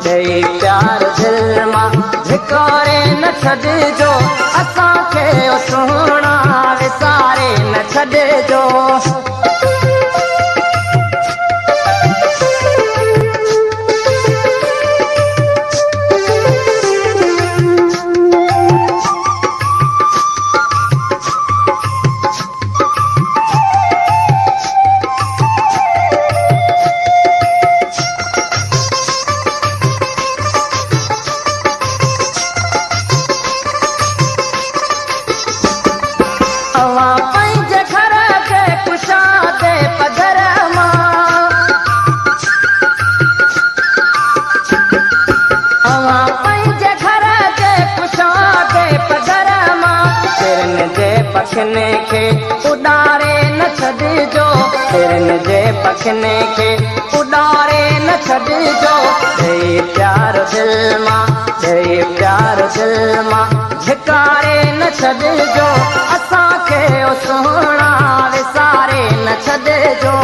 ॾेई प्यार दिल मां धिकारे न छॾिजो असांखे ओ सुहिणा विसारे न छॾिजो पखने खे उॾारे न छॾिजो तिरनि जे पखने खे उॾारे न छॾिजो ॾेई प्यार दिल मां ॾेई प्यार दिल मां धिकारे न छॾिजो असांखे ओ सुहिणा विसारे न छॾिजो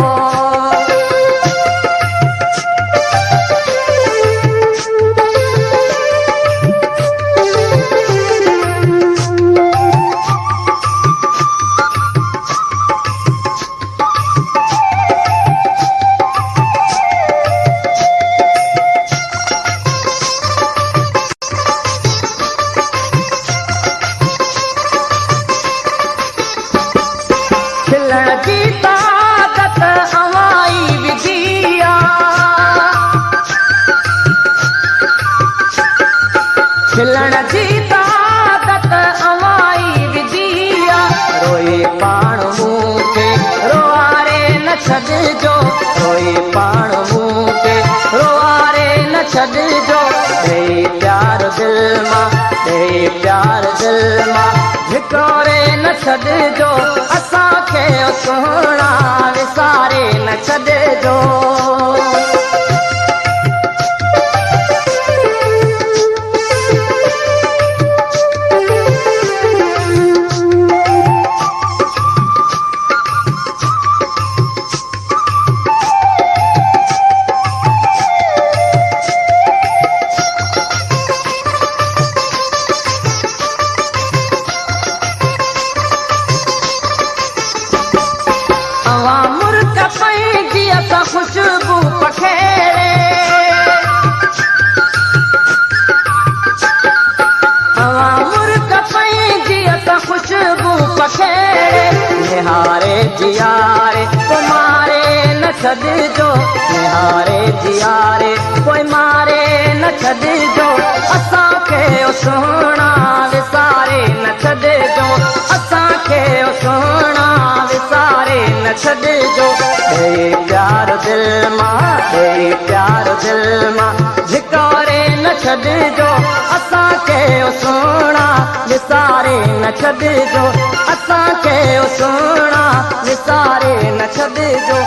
खिलण जी ताकत अवाई विधिया रोई पाण मूंखे रोआरे न छॾिजो रोई पाण मूंखे रोआरे न छॾिजो ॾेई प्यार दिल मां ॾेई प्यार दिल मां धिकारे न छॾिजो असांखे ओ सुहिणा विसारे न छॾिजो खुशबू पखेड़े हवा मुर्ग पंहिंजी असां खुशबू पखेड़े निहारे जियारे पोइ मारे न छॾिजो निहारे जियारे पोइ मारे न छॾिजो असांखे ओ सुहिणा विसारे न छॾिजो असांखे ओ सुहिणा विसारे न छॾिजो ॾेई प्यार दिल मां ॾेई प्यार दिल मां धिकारे न छॾिजो असांखे ओ सुहिणा विसारे न छॾिजो असांखे ओ सुहिणा विसारे न छॾिजो